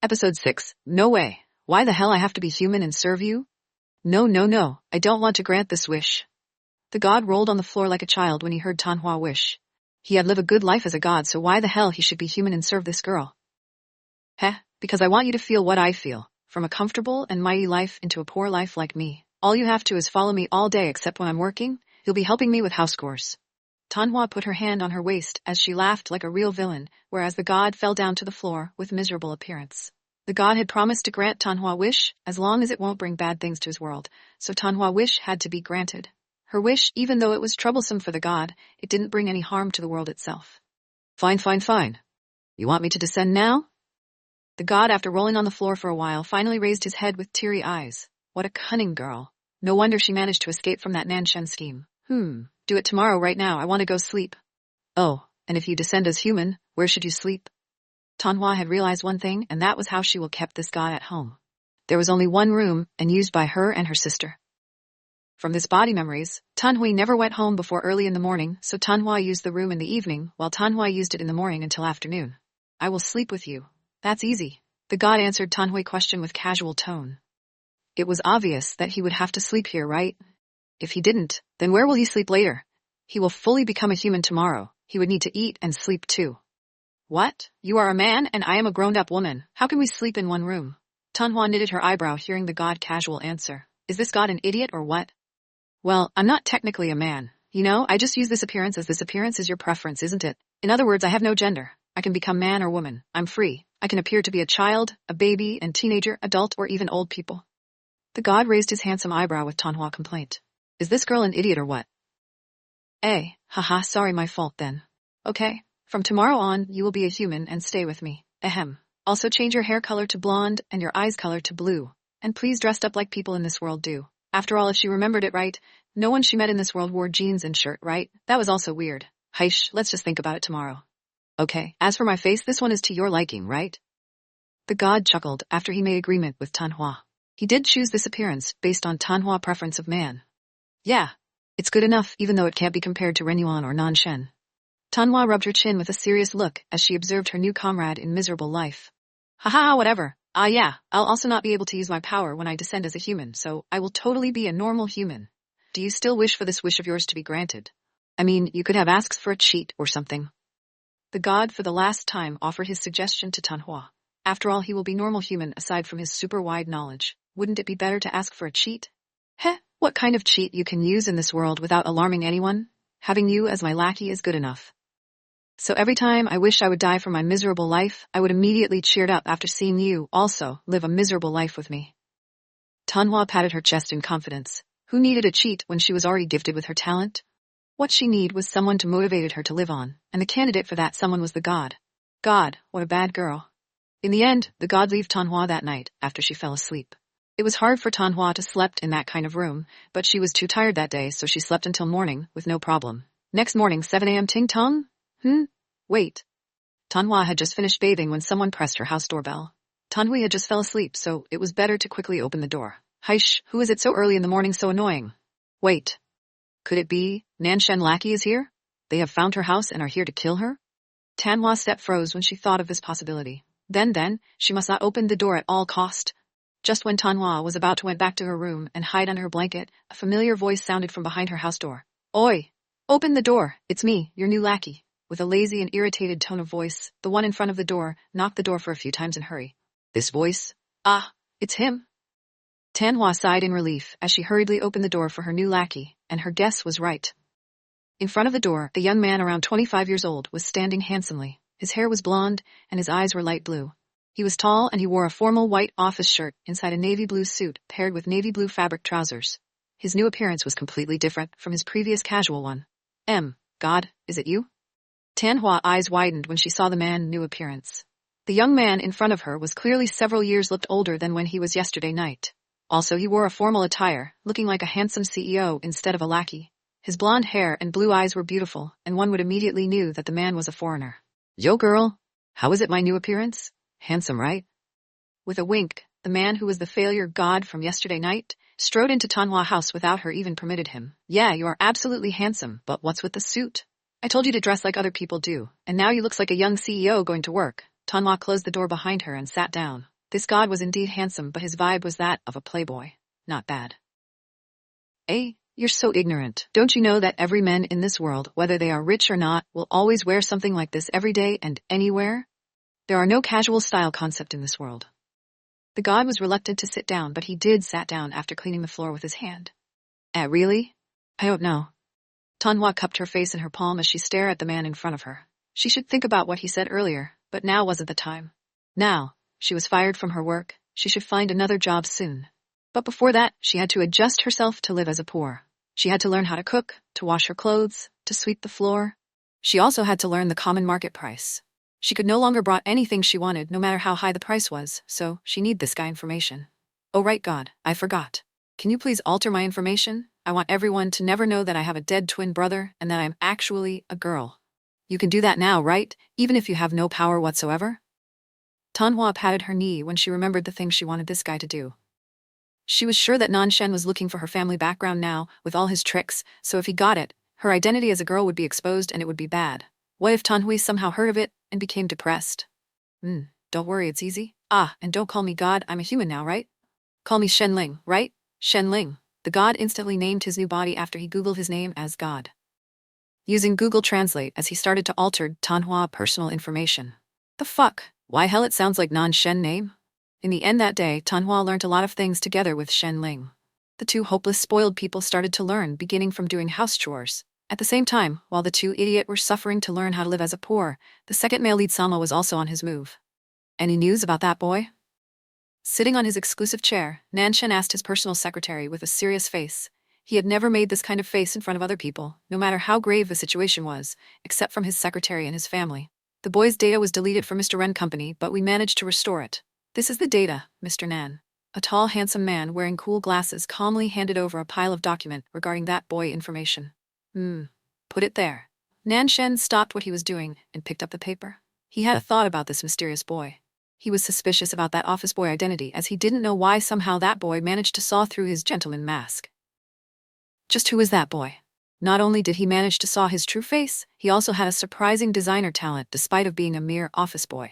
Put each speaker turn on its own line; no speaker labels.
Episode 6. No way. Why the hell I have to be human and serve you? No. I don't want to grant this wish. The god rolled on the floor like a child when he heard Tanhua wish. He had lived a good life as a god, so why the hell he should be human and serve this girl? Because I want you to feel what I feel. From a comfortable and mighty life into a poor life like me. All you have to is follow me all day except when I'm working. You'll be helping me with house chores. Tanhua put her hand on her waist as she laughed like a real villain, whereas the god fell down to the floor with miserable appearance. The god had promised to grant Tanhua wish as long as it won't bring bad things to his world, so Tanhua wish had to be granted. Her wish, even though it was troublesome for the god, it didn't bring any harm to the world itself. Fine. You want me to descend now? The god, after rolling on the floor for a while, finally raised his head with teary eyes. What a cunning girl. No wonder she managed to escape from that Nanshen scheme. Do it tomorrow right now. I want to go sleep. Oh, and if you descend as human, where should you sleep? Tanhua had realized one thing, and that was how she will keep this god at home. There was only one room, and used by her and her sister. From this body memories, Tanhui never went home before early in the morning, so Tanhua used the room in the evening, while Tanhua used it in the morning until afternoon. I will sleep with you. That's easy. The god answered Tanhui's question with casual tone. It was obvious that he would have to sleep here, right? If he didn't, then where will he sleep later? He will fully become a human tomorrow. He would need to eat and sleep too. What? You are a man and I am a grown-up woman. How can we sleep in one room? Tanhua knitted her eyebrow hearing the god casual answer. Is this god an idiot or what? Well, I'm not technically a man. You know, I just use this appearance as this appearance is your preference, isn't it? In other words, I have no gender. I can become man or woman. I'm free. I can appear to be a child, a baby, and teenager, adult, or even old people. The god raised his handsome eyebrow with Tanhua complaint. Is this girl an idiot or what? Sorry, my fault then. Okay, from tomorrow on, you will be a human and stay with me. Also change your hair color to blonde and your eyes color to blue. And please dress up like people in this world do. After all, if she remembered it right, no one she met in this world wore jeans and shirt, right? That was also weird. Heish, let's just think about it tomorrow. Okay, as for my face, this one is to your liking, right? The god chuckled after he made agreement with Tanhua. He did choose this appearance based on Tanhua's preference of man. Yeah, it's good enough even though it can't be compared to Renyuan or Nanshen. Tanhua rubbed her chin with a serious look as she observed her new comrade in miserable life. Whatever. I'll also not be able to use my power when I descend as a human, so I will totally be a normal human. Do you still wish for this wish of yours to be granted? I mean, you could have asked for a cheat or something. The god for the last time offered his suggestion to Tanhua. After all, he will be normal human aside from his super wide knowledge. Wouldn't it be better to ask for a cheat? What kind of cheat you can use in this world without alarming anyone? Having you as my lackey is good enough. So every time I wish I would die from my miserable life, I would immediately cheered up after seeing you also live a miserable life with me. Tanhua patted her chest in confidence. Who needed a cheat when she was already gifted with her talent? What she needed was someone to motivate her to live on, and the candidate for that someone was the god. God, what a bad girl. In the end, the god left Tanhua that night after she fell asleep. It was hard for Tanhua to sleep in that kind of room, but she was too tired that day, so she slept until morning with no problem. Next morning, 7 a.m. ting tong? Wait. Tanhua had just finished bathing when someone pressed her house doorbell. Tanhui had just fell asleep, so it was better to quickly open the door. Heish, who is it so early in the morning so annoying? Wait. Could it be Nanshen lackey is here? They have found her house and are here to kill her? Tanhua's step froze when she thought of this possibility. Then, she must not open the door at all cost. Just when Tanhua was about to went back to her room and hide under her blanket, a familiar voice sounded from behind her house door. Oi! Open the door! It's me, your new lackey. With a lazy and irritated tone of voice, the one in front of the door knocked the door for a few times in a hurry. This voice? It's him. Tanhua sighed in relief as she hurriedly opened the door for her new lackey, and her guess was right. In front of the door, a young man around 25 years old was standing handsomely. His hair was blonde, and his eyes were light blue. He was tall and he wore a formal white office shirt inside a navy blue suit paired with navy blue fabric trousers. His new appearance was completely different from his previous casual one. God, is it you? Tanhua's eyes widened when she saw the man's new appearance. The young man in front of her was clearly several years looked older than when he was yesterday night. Also, he wore a formal attire, looking like a handsome CEO instead of a lackey. His blonde hair and blue eyes were beautiful, and one would immediately knew that the man was a foreigner. Yo girl, how is it my new appearance? Handsome, right? With a wink, the man who was the failure god from yesterday night strode into Tanhua's house without her even permitted him. Yeah, you are absolutely handsome, but what's with the suit? I told you to dress like other people do, and now you looks like a young CEO going to work. Tanhua closed the door behind her and sat down. This god was indeed handsome, but his vibe was that of a playboy. Not bad. You're so ignorant. Don't you know that every man in this world, whether they are rich or not, will always wear something like this every day and anywhere? There are no casual style concept in this world. The god was reluctant to sit down, but he did sat down after cleaning the floor with his hand. Really? I don't know. Tanhua cupped her face in her palm as she stared at the man in front of her. She should think about what he said earlier, but now wasn't the time. Now, she was fired from her work, she should find another job soon. But before that, she had to adjust herself to live as a poor. She had to learn how to cook, to wash her clothes, to sweep the floor. She also had to learn the common market price. She could no longer bought anything she wanted, no matter how high the price was, so she need this guy information. Oh right God, I forgot. Can you please alter my information? I want everyone to never know that I have a dead twin brother and that I'm actually a girl. You can do that now, right? Even if you have no power whatsoever? Tanhua patted her knee when she remembered the thing she wanted this guy to do. She was sure that Nanshen was looking for her family background now, with all his tricks, so if he got it, her identity as a girl would be exposed and it would be bad. What if Tanhui somehow heard of it and became depressed? Don't worry, it's easy. And don't call me God, I'm a human now, right? Call me Shenling, right? Shenling. The god instantly named his new body after he Googled his name as God. Using Google Translate as he started to alter Tanhua personal information. The fuck? Why hell it sounds like Nanshen name? In the end that day, Tanhua learned a lot of things together with Shenling. The two hopeless spoiled people started to learn, beginning from doing house chores. At the same time, while the two idiot were suffering to learn how to live as a poor, the second male lead Sama was also on his move. Any news about that boy? Sitting on his exclusive chair, Nanshen asked his personal secretary with a serious face. He had never made this kind of face in front of other people, no matter how grave the situation was, except from his secretary and his family. The boy's data was deleted from Mr. Ren Company, but we managed to restore it. This is the data, Mr. Nan. A tall, handsome man wearing cool glasses calmly handed over a pile of document regarding that boy information. Put it there. Nanshen stopped what he was doing and picked up the paper. He had a thought about this mysterious boy. He was suspicious about that office boy identity, as he didn't know why somehow that boy managed to saw through his gentleman mask. Just who is that boy? Not only did he manage to saw his true face, he also had a surprising designer talent despite of being a mere office boy.